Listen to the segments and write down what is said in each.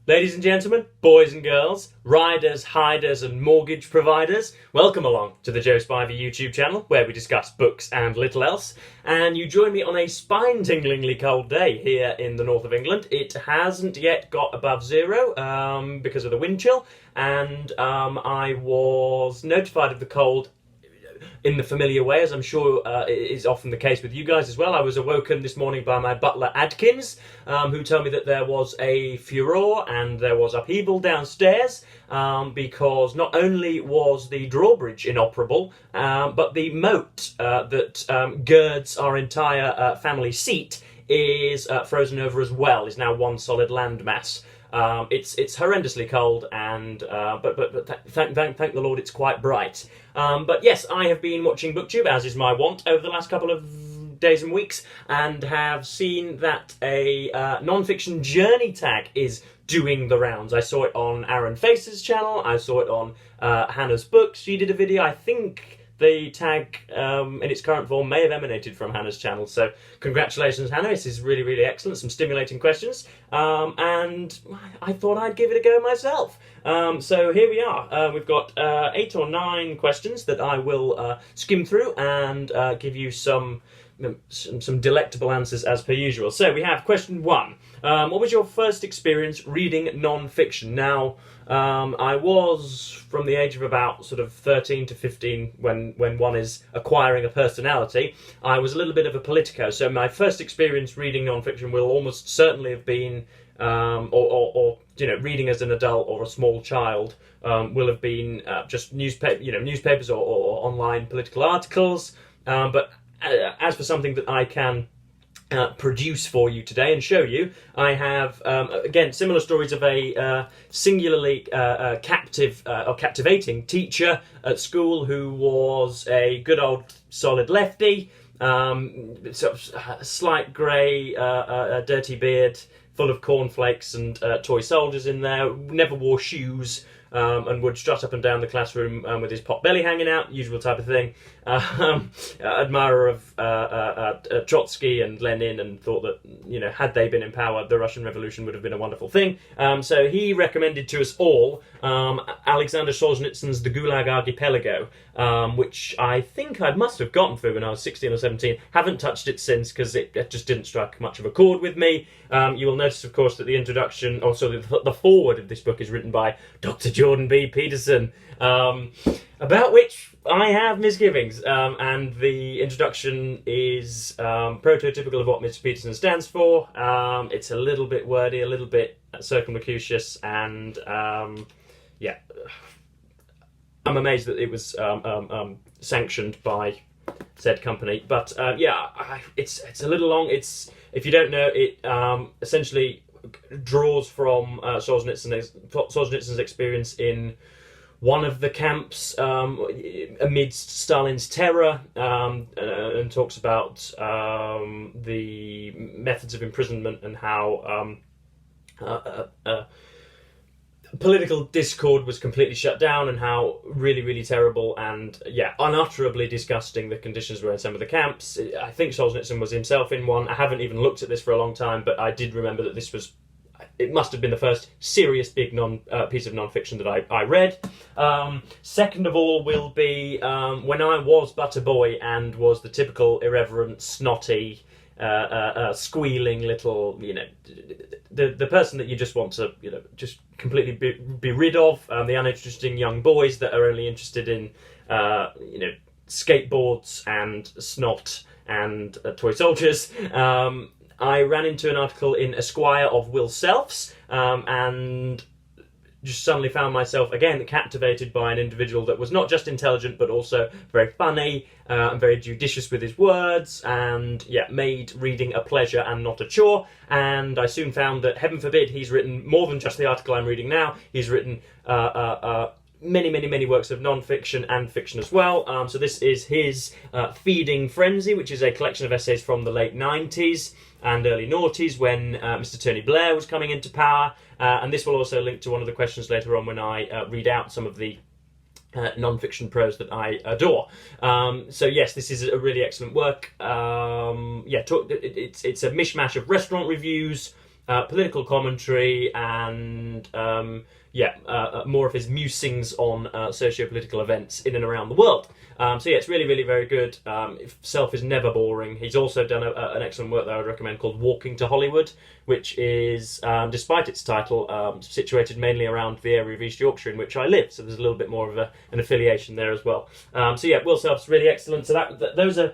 Ladies and gentlemen, boys and girls, riders, hiders and mortgage providers, welcome along to the Joe Spivey YouTube channel where we discuss books and little else. And you join me on a spine-tinglingly cold day here in the north of England. It hasn't yet got above zero because of the wind chill, and I was notified of the cold in the familiar way, as I'm sure is often the case with you guys as well. I was awoken this morning by my butler Adkins, who told me that there was a furore and there was upheaval downstairs because not only was the drawbridge inoperable, but the moat that girds our entire family seat is frozen over as well, is now one solid landmass. It's horrendously cold, and but thank the Lord it's quite bright. But yes, I have been watching BookTube, as is my wont, over the last couple of days and weeks, and have seen that a non-fiction journey tag is doing the rounds. I saw it on Aaron Face's channel, I saw it on Hannah's Books. She did a video, I think the tag in its current form may have emanated from Hannah's channel, so congratulations Hannah, this is really, really excellent, some stimulating questions, and I thought I'd give it a go myself. So here we are, we've got 8 or 9 questions that I will skim through and give you some delectable answers as per usual. So we have question 1. What was your first experience reading non-fiction? Now, I was from the age of about sort of 13 to 15 when one is acquiring a personality. I was a little bit of a politico, so my first experience reading non-fiction will almost certainly have been, or you know, reading as an adult or a small child will have been just newspapers or online political articles. But as for something that I can produce for you today and show you, I have again similar stories of a singularly captive or captivating teacher at school who was a good old solid lefty, sort of slight grey, dirty beard, full of cornflakes and toy soldiers in there, never wore shoes, and would strut up and down the classroom with his pot belly hanging out, usual type of thing. Admirer of Trotsky and Lenin, and thought that, you know, had they been in power, the Russian Revolution would have been a wonderful thing. So he recommended to us all Alexander Solzhenitsyn's The Gulag Archipelago, which I think I must have gotten through when I was 16 or 17. Haven't touched it since because it just didn't strike much of a chord with me. You will notice, of course, that the introduction, or sorry, the foreword of this book is written by Dr. Jordan B. Peterson, about which I have misgivings, and the introduction is prototypical of what Mr. Peterson stands for. It's a little bit wordy, a little bit circumlocucious, and yeah, I'm amazed that it was sanctioned by said company. But yeah, it's a little long. If you don't know, it essentially draws from Solzhenitsyn's experience in one of the camps amidst Stalin's terror, and talks about the methods of imprisonment and how political discord was completely shut down, and how really, really terrible and, yeah, unutterably disgusting the conditions were in some of the camps. I think Solzhenitsyn was himself in one. I haven't even looked at this for a long time, but I did remember that this was, it must have been the first serious big piece of non-fiction that I read. Second of all will be when I was but a boy and was the typical irreverent, snotty, squealing little, you know, the person that you just want to, you know, just completely be rid of, the uninteresting young boys that are only interested in, you know, skateboards and snot and toy soldiers. I ran into an article in Esquire of Will Selfs, and just suddenly found myself, again, captivated by an individual that was not just intelligent, but also very funny, and very judicious with his words, and, yeah, made reading a pleasure and not a chore. And I soon found that, heaven forbid, he's written more than just the article I'm reading now. He's written many, many, many works of non-fiction and fiction as well. So this is his Feeding Frenzy, which is a collection of essays from the late 90s and early noughties, when Mr. Tony Blair was coming into power. And this will also link to one of the questions later on when I read out some of the non-fiction prose that I adore. So yes, this is a really excellent work. Yeah, it's a mishmash of restaurant reviews, political commentary, and more of his musings on socio-political events in and around the world. So yeah, it's really, really very good. Self is never boring. He's also done an excellent work that I would recommend called Walking to Hollywood, which is, despite its title, situated mainly around the area of East Yorkshire in which I live. So there's a little bit more of an affiliation there as well. So yeah, Will Self's really excellent. So those are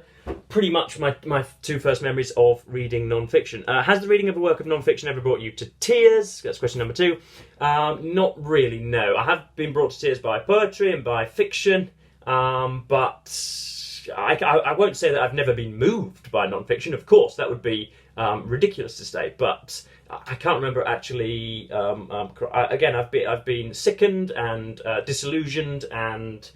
pretty much my two first memories of reading non-fiction. Has the reading of a work of non-fiction ever brought you to tears? That's question number 2. Not really, no. I have been brought to tears by poetry and by fiction, but I won't say that I've never been moved by non-fiction. Of course, that would be ridiculous to say, but I can't remember actually. Again, I've been sickened and disillusioned and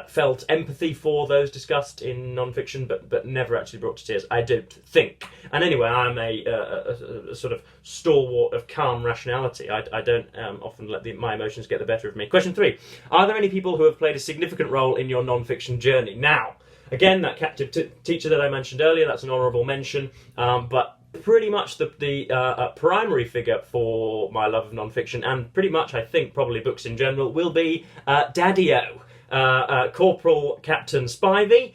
felt empathy for those discussed in non-fiction, but never actually brought to tears, I don't think. And anyway, I'm a sort of stalwart of calm rationality. I don't often let my emotions get the better of me. Question 3. Are there any people who have played a significant role in your non-fiction journey? Now, again, that captive teacher that I mentioned earlier, that's an honourable mention, but pretty much the primary figure for my love of non-fiction, and pretty much, I think, probably books in general, will be Daddy-O. Corporal Captain Spivey,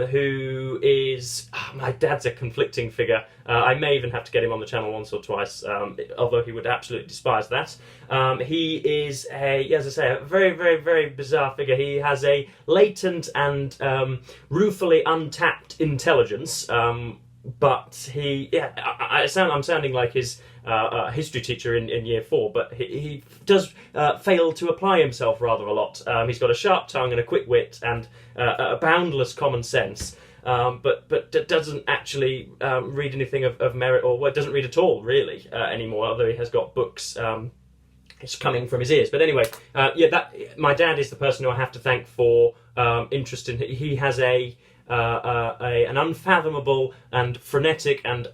who is... my dad's a conflicting figure. I may even have to get him on the channel once or twice, although he would absolutely despise that. He is as I say, a very, very, very bizarre figure. He has a latent and ruefully untapped intelligence, but I'm sounding like his history teacher in year 4, but he does fail to apply himself rather a lot. He's got a sharp tongue and a quick wit and a boundless common sense, but doesn't actually read anything of merit, or doesn't read at all really anymore, although he has got books it's coming from his ears. But anyway, my dad is the person who I have to thank for interest in. He has an unfathomable and frenetic and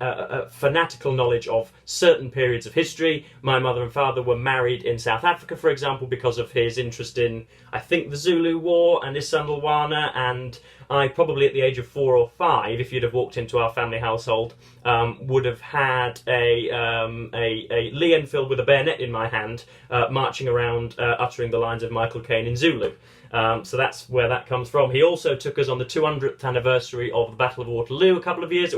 fanatical knowledge of certain periods of history. My mother and father were married in South Africa, for example, because of his interest in, I think, the Zulu War and Isandlwana, and I probably at the age of 4 or 5, if you'd have walked into our family household, would have had a Lee Enfield with a bayonet in my hand, marching around uttering the lines of Michael Caine in Zulu. So that's where that comes from. He also took us on the 200th anniversary of the Battle of Waterloo a couple of years,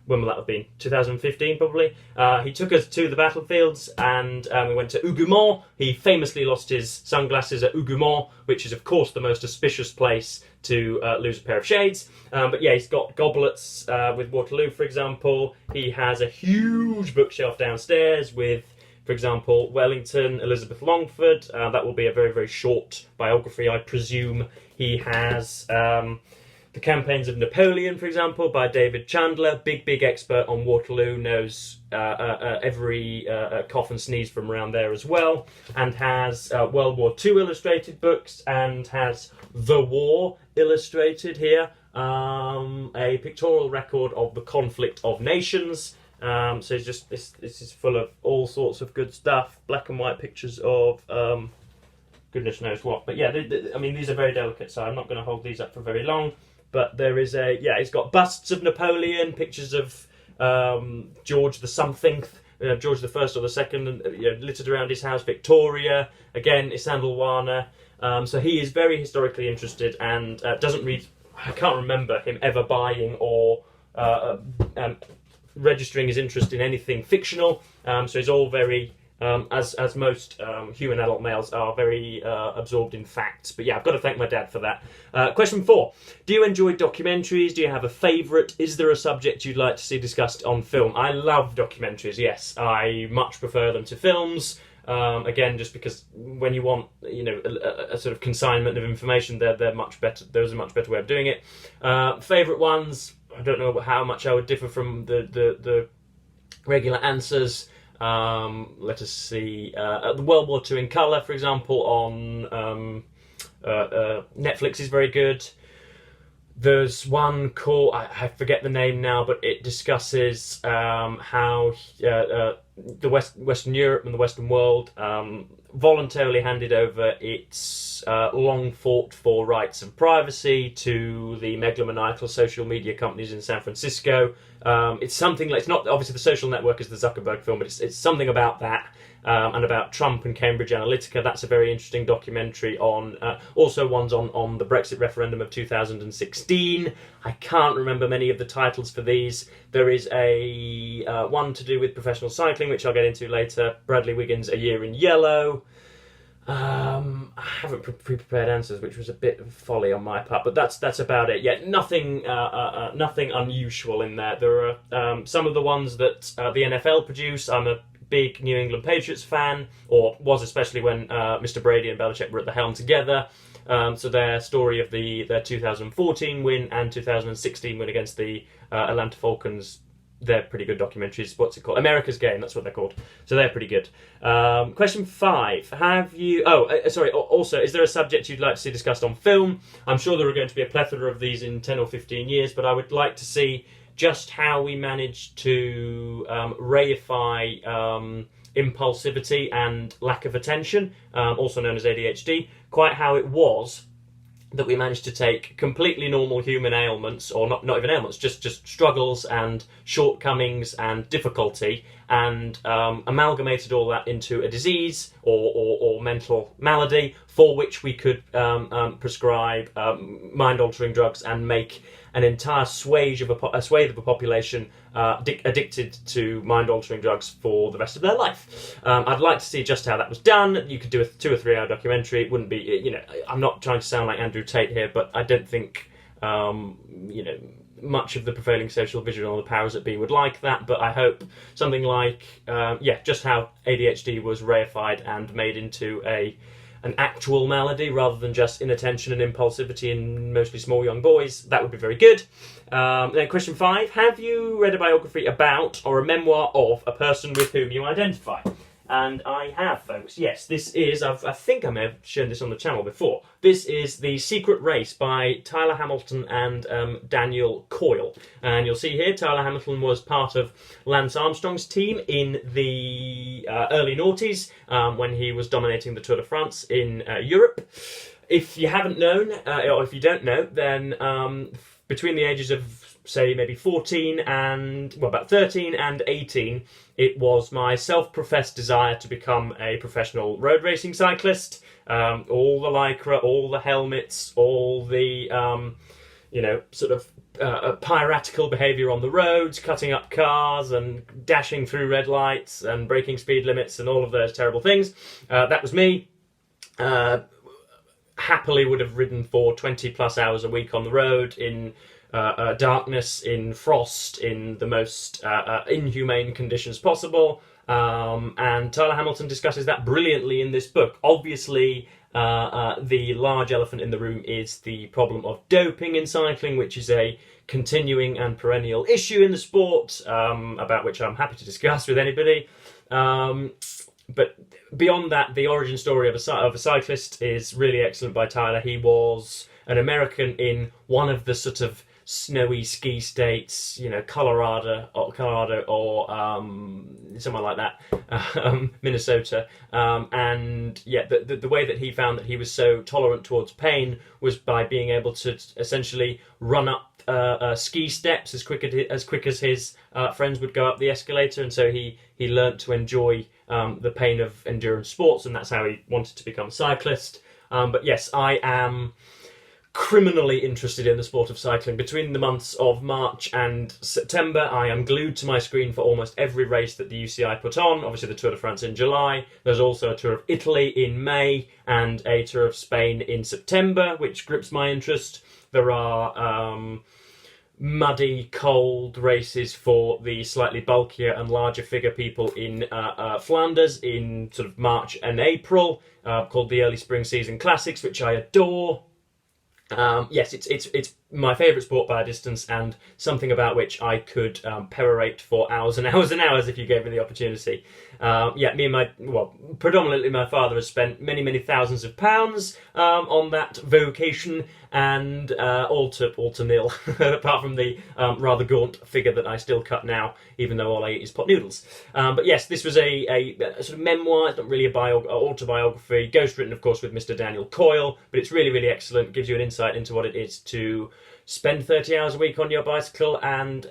when will that have been? 2015 probably. He took us to the battlefields, and we went to Hougoumont. He famously lost his sunglasses at Hougoumont, which is of course the most auspicious place to lose a pair of shades. But yeah, he's got goblets with Waterloo, for example. He has a huge bookshelf downstairs with, for example, Wellington, Elizabeth Longford. That will be a very, very short biography, I presume. He has The Campaigns of Napoleon, for example, by David Chandler. Big, big expert on Waterloo, knows every cough and sneeze from around there as well. And has World War II illustrated books, and has The War illustrated here. A pictorial record of the conflict of nations. So it's just this is full of all sorts of good stuff, black and white pictures of goodness knows what. But yeah, I mean, these are very delicate, so I'm not going to hold these up for very long. But there is it's got busts of Napoleon, pictures of George the something, George the First or the Second, and littered around his house. Victoria, again, Isandlwana. So he is very historically interested and doesn't read. I can't remember him ever buying or registering his interest in anything fictional, so he's all very, as most human adult males are, very absorbed in facts. But yeah, I've got to thank my dad for that. Question 4. Do you enjoy documentaries? Do you have a favourite? Is there a subject you'd like to see discussed on film? I love documentaries, yes. I much prefer them to films. Again, just because when you want, a sort of consignment of information, they're much better. There's a much better way of doing it. Favourite ones, I don't know how much I would differ from the regular answers. Let us see. The World War II in colour, for example, on Netflix is very good. There's one called, I forget the name now, but it discusses how the Western Europe and the Western world voluntarily handed over its long fought for rights of privacy to the megalomaniacal social media companies in San Francisco. It's something like, it's not obviously The Social Network is the Zuckerberg film, but it's something about that. And about Trump and Cambridge Analytica. That's a very interesting documentary on, also one's on the Brexit referendum of 2016. I can't remember many of the titles for these. There is a one to do with professional cycling, which I'll get into later. Bradley Wiggins, A Year in Yellow. I haven't pre-prepared answers, which was a bit of folly on my part, but that's about it. Yeah, nothing unusual in there. There are some of the ones that the NFL produce. I'm a big New England Patriots fan, or was, especially when Mr. Brady and Belichick were at the helm together. So their story of their 2014 win and 2016 win against the Atlanta Falcons, they're pretty good documentaries. What's it called? America's Game, that's what they're called. So they're pretty good. Question 5. Have you... sorry, also, is there a subject you'd like to see discussed on film? I'm sure there are going to be a plethora of these in 10 or 15 years, but I would like to see just how we managed to reify impulsivity and lack of attention, also known as ADHD, quite how it was that we managed to take completely normal human ailments, or not even ailments, just struggles and shortcomings and difficulty, and amalgamated all that into a disease or mental malady for which we could prescribe mind-altering drugs and make an entire swathe of a population addicted to mind-altering drugs for the rest of their life. I'd like to see just how that was done. You could do a 2 or 3 hour documentary. It wouldn't be, I'm not trying to sound like Andrew Tate here, but I don't think, much of the prevailing social vision or the powers that be would like that. But I hope something like, just how ADHD was reified and made into an actual malady rather than just inattention and impulsivity in mostly small young boys. That would be very good. Then question 5. Have you read a biography about or a memoir of a person with whom you identify? And I have, folks. Yes, this is, I think I may have shown this on the channel before. This is The Secret Race by Tyler Hamilton and Daniel Coyle. And you'll see here, Tyler Hamilton was part of Lance Armstrong's team in the early noughties when he was dominating the Tour de France in Europe. If you haven't known, or if you don't know, then between the ages of, say, maybe 13 and 18, it was my self-professed desire to become a professional road racing cyclist. All the lycra, all the helmets, all the, piratical behaviour on the roads, cutting up cars and dashing through red lights and breaking speed limits and all of those terrible things. That was me. Happily would have ridden for 20 plus hours a week on the road in darkness, in frost, in the most inhumane conditions possible. And Tyler Hamilton discusses that brilliantly in this book. Obviously, the large elephant in the room is the problem of doping in cycling, which is a continuing and perennial issue in the sport, about which I'm happy to discuss with anybody. But beyond that, the origin story of a cyclist is really excellent by Tyler. He was an American in one of the sort of snowy ski states, Colorado or somewhere like that, Minnesota. And yeah, the way that he found that he was so tolerant towards pain was by being able to essentially run up ski steps as quick as his friends would go up the escalator, and so he learnt to enjoy the pain of endurance sports, and that's how he wanted to become a cyclist. But yes, I am criminally interested in the sport of cycling. Between the months of March and September, I am glued to my screen for almost every race that the UCI put on. Obviously the Tour de France in July. There's also a Tour of Italy in May and a Tour of Spain in September, which grips my interest. There are muddy, cold races for the slightly bulkier and larger figure people in Flanders in sort of March and April, called the Early Spring Season Classics, which I adore. Yes, it's my favourite sport by a distance, and something about which I could perorate for hours and hours and hours if you gave me the opportunity. Predominantly my father has spent many, many thousands of pounds on that vocation, and all to nil, apart from the rather gaunt figure that I still cut now, even though all I eat is pot noodles. But yes, this was a sort of memoir. It's not really a autobiography. Ghostwritten, of course, with Mr. Daniel Coyle, but it's really, really excellent. It gives you an insight into what it is to spend 30 hours a week on your bicycle and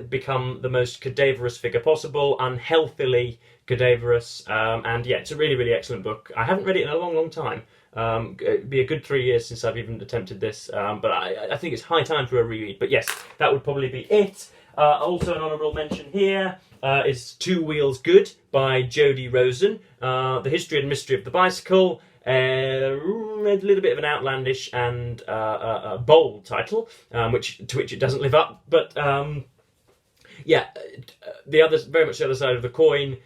become the most cadaverous figure possible, unhealthily cadaverous. And yeah, it's a really, really excellent book. I haven't read it in a long, long time. It'd be a good 3 years since I've even attempted this, but I think it's high time for a reread. But yes, that would probably be it. Also an honourable mention here is Two Wheels Good by Jody Rosen. The History and Mystery of the Bicycle. A little bit of an outlandish and bold title, to which it doesn't live up. But very much the other side of the coin,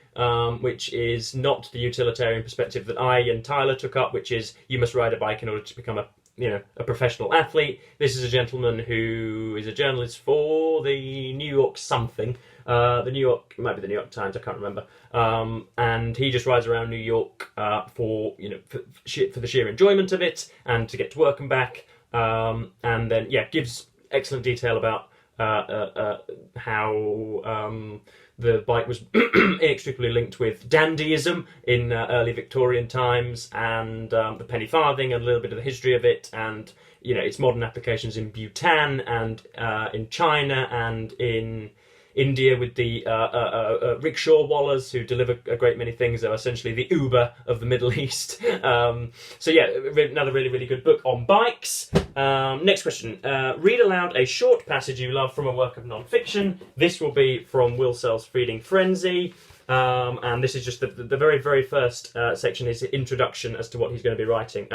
which is not the utilitarian perspective that I and Tyler took up, which is you must ride a bike in order to become a professional athlete. This is a gentleman who is a journalist for the New York something. It might be the New York Times, I can't remember. And he just rides around New York for the sheer enjoyment of it and to get to work and back. And then gives excellent detail about how the bike was inextricably linked with dandyism in early Victorian times, and the penny farthing, and a little bit of the history of it, and its modern applications in Bhutan and in China and in India with the rickshaw wallahs who deliver a great many things. They're essentially the Uber of the Middle East. Another really, really good book on bikes. Next question. Read aloud a short passage you love from a work of non-fiction. This will be from Will Sell's Feeding Frenzy. And this is just the very, very first section, is introduction as to what he's going to be writing.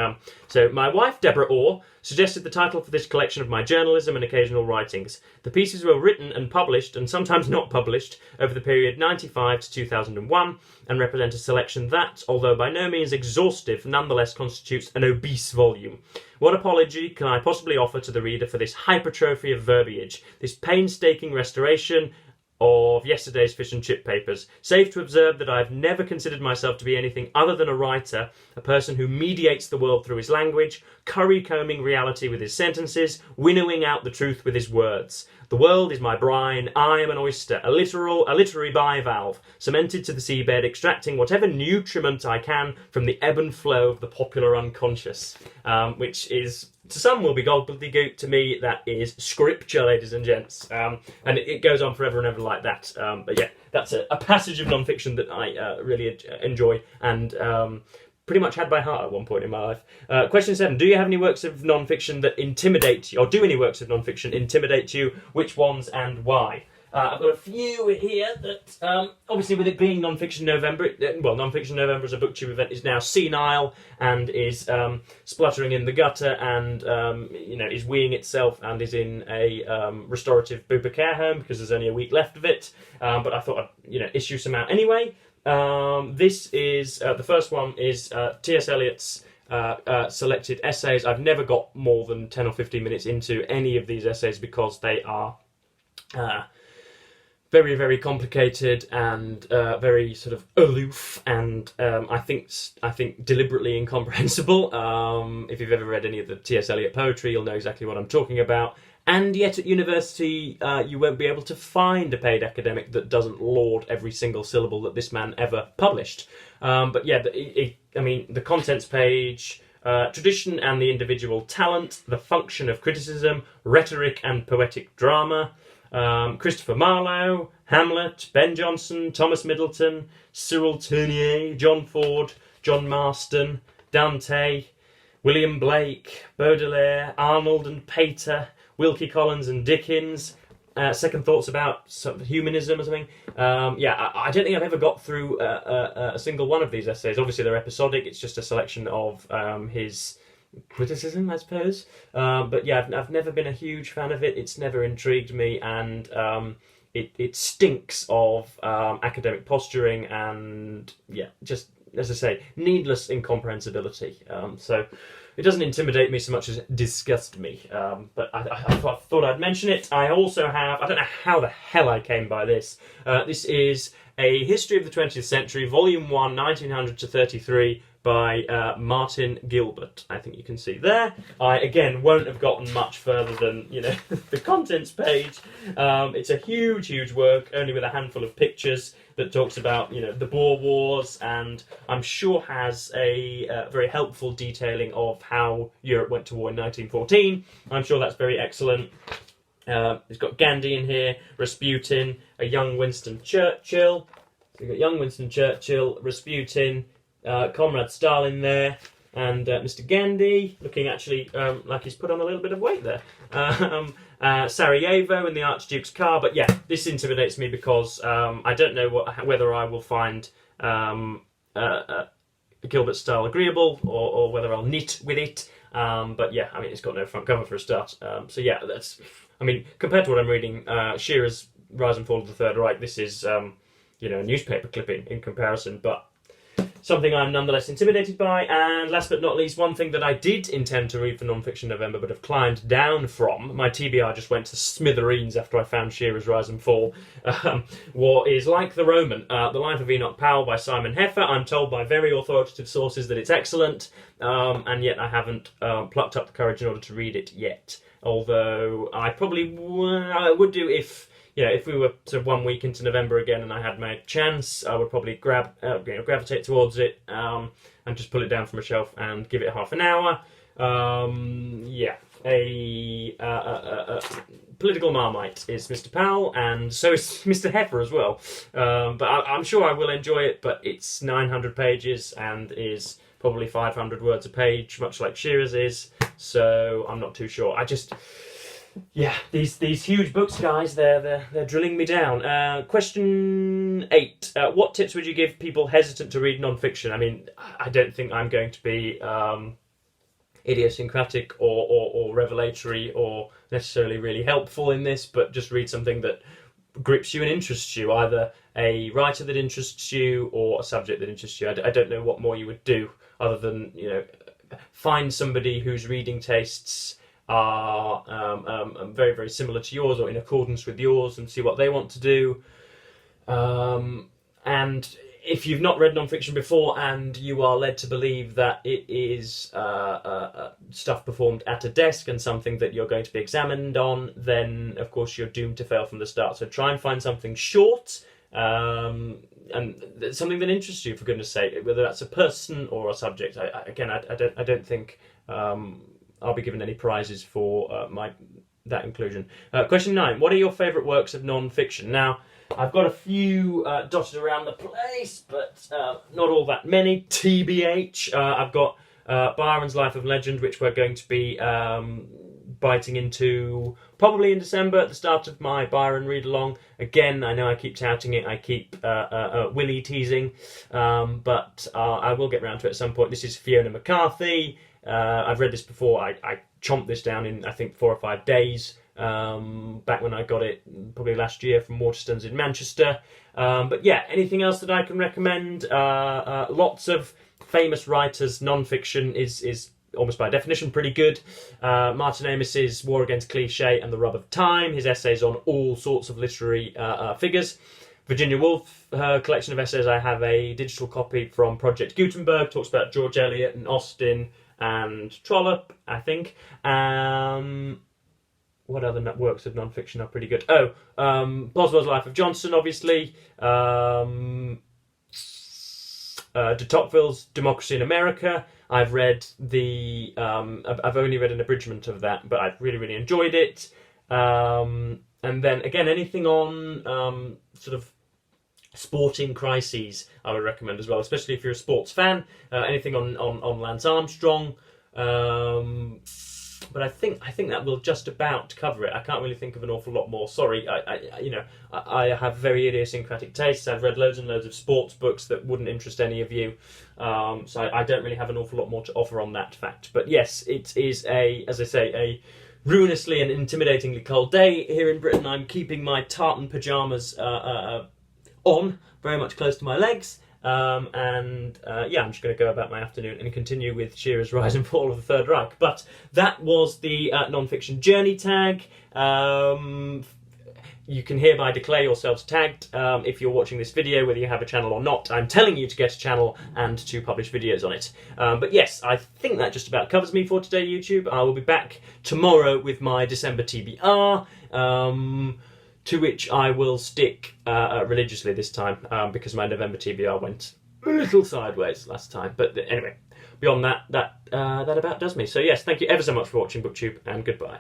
So my wife, Deborah Orr, suggested the title for this collection of my journalism and occasional writings. The pieces were written and published, and sometimes not published, over the period 95 to 2001, and represent a selection that, although by no means exhaustive, nonetheless constitutes an obese volume. What apology can I possibly offer to the reader for this hypertrophy of verbiage, this painstaking restoration of yesterday's fish and chip papers, save to observe that I have never considered myself to be anything other than a writer, a person who mediates the world through his language, curry-combing reality with his sentences, winnowing out the truth with his words. The world is my brine, I am an oyster, a literary bivalve, cemented to the seabed, extracting whatever nutriment I can from the ebb and flow of the popular unconscious, which is, to some will be gobbledygook, to me that is scripture, ladies and gents. And it goes on forever and ever like that. But yeah, that's a passage of non-fiction that I really enjoy and pretty much had by heart at one point in my life. Question 7. Do you have any works of non-fiction that intimidate you, or do any works of non-fiction intimidate you? Which ones and why? I've got a few here that, obviously with it being Non-Fiction November, Non-Fiction November as a booktube event is now senile and is spluttering in the gutter and, is weeing itself and is in a restorative Bupa care home because there's only a week left of it. But I thought I'd, issue some out anyway. This is, the first one is T.S. Eliot's selected essays. I've never got more than 10 or 15 minutes into any of these essays because they are very, very complicated and very sort of aloof and I think deliberately incomprehensible. If you've ever read any of the T.S. Eliot poetry, you'll know exactly what I'm talking about. And yet at university, you won't be able to find a paid academic that doesn't laud every single syllable that this man ever published. But yeah, the contents page, tradition and the individual talent, the function of criticism, rhetoric and poetic drama, Christopher Marlowe, Hamlet, Ben Jonson, Thomas Middleton, Cyril Tournier, John Ford, John Marston, Dante, William Blake, Baudelaire, Arnold and Pater, Wilkie Collins and Dickens, second thoughts about sort of humanism or something. I don't think I've ever got through a single one of these essays. Obviously they're episodic, it's just a selection of his criticism, I suppose. But yeah, I've never been a huge fan of it. It's never intrigued me, and it stinks of academic posturing, and yeah, just as I say, needless incomprehensibility. So it doesn't intimidate me so much as disgust me. But I thought I'd mention it. I also have, I don't know how the hell I came by this. This is A History of the 20th Century, Volume 1, 1900 to 33, by Martin Gilbert. I think you can see there. I, again, won't have gotten much further than, the contents page. It's a huge, huge work, only with a handful of pictures, that talks about, the Boer Wars, and I'm sure has a very helpful detailing of how Europe went to war in 1914. I'm sure that's very excellent. It's got Gandhi in here, Rasputin, a young Winston Churchill. So you've got young Winston Churchill, Rasputin, Comrade Stalin there, and Mr. Gandhi, looking actually like he's put on a little bit of weight there. Sarajevo in the Archduke's car, but yeah, this intimidates me because I don't know whether I will find Gilbert's style agreeable or whether I'll knit with it. But yeah, I mean, it's got no front cover for a start. So yeah, compared to what I'm reading, Shearer's Rise and Fall of the Third Reich, this is, a newspaper clipping in comparison, but something I'm nonetheless intimidated by. And last but not least, one thing that I did intend to read for Non-Fiction November but have climbed down from, my TBR just went to smithereens after I found Shearer's Rise and Fall, is Like the Roman, The Life of Enoch Powell by Simon Heffer. I'm told by very authoritative sources that it's excellent, and yet I haven't plucked up the courage in order to read it yet. Although I probably would do if we were sort of 1 week into November again and I had my chance, I would probably gravitate towards it and just pull it down from a shelf and give it half an hour. Political Marmite is Mr. Powell, and so is Mr. Heffer as well. But I'm sure I will enjoy it, but it's 900 pages and is probably 500 words a page, much like Shearer's is, so I'm not too sure. These huge books, guys, they're drilling me down. Question 8. What tips would you give people hesitant to read non-fiction? I mean, I don't think I'm going to be idiosyncratic or revelatory or necessarily really helpful in this, but just read something that grips you and interests you, either a writer that interests you or a subject that interests you. I don't know what more you would do other than, find somebody whose reading tastes are very, very similar to yours or in accordance with yours and see what they want to do. And if you've not read non-fiction before and you are led to believe that it is stuff performed at a desk and something that you're going to be examined on, then of course you're doomed to fail from the start. So try and find something short and something that interests you, for goodness sake, whether that's a person or a subject. I don't think I'll be given any prizes for that inclusion. Question 9. What are your favourite works of non-fiction? Now, I've got a few dotted around the place, but not all that many. TBH. I've got Byron's Life of Legend, which we're going to be biting into probably in December at the start of my Byron read-along. Again, I know I keep touting it, I keep Willie teasing, but I will get round to it at some point. This is Fiona McCarthy. I've read this before. I chomped this down in, I think, 4 or 5 days, back when I got it, probably last year, from Waterstones in Manchester. But yeah, anything else that I can recommend? Lots of famous writers. Non-fiction is almost by definition pretty good. Martin Amis's War Against Cliché and The Rub of Time, his essays on all sorts of literary figures. Virginia Woolf, her collection of essays, I have a digital copy from Project Gutenberg, talks about George Eliot and Austen and Trollope, I think. What other works of non-fiction are pretty good? Boswell's Life of Johnson, obviously. De Tocqueville's Democracy in America. I've read I've only read an abridgment of that, but I've really, really enjoyed it. And then, again, anything on sort of sporting crises I would recommend as well, especially if you're a sports fan. Anything on Lance Armstrong. But I think that will just about cover it. I can't really think of an awful lot more. Sorry, I have very idiosyncratic tastes. I've read loads and loads of sports books that wouldn't interest any of you. So I don't really have an awful lot more to offer on that fact. But yes, it is as I say, a ruinously and intimidatingly cold day here in Britain. I'm keeping my tartan pyjamas on, very much close to my legs, Yeah, I'm just going to go about my afternoon and continue with Shearer's Rise and Fall of the Third Reich. But that was the non-fiction journey tag. You can hereby declare yourselves tagged if you're watching this video, whether you have a channel or not. I'm telling you to get a channel and to publish videos on it. But yes, I think that just about covers me for today, YouTube. I will be back tomorrow with my December TBR, to which I will stick religiously this time, because my November TBR went a little sideways last time. But anyway, beyond that, that about does me. So yes, thank you ever so much for watching BookTube, and goodbye.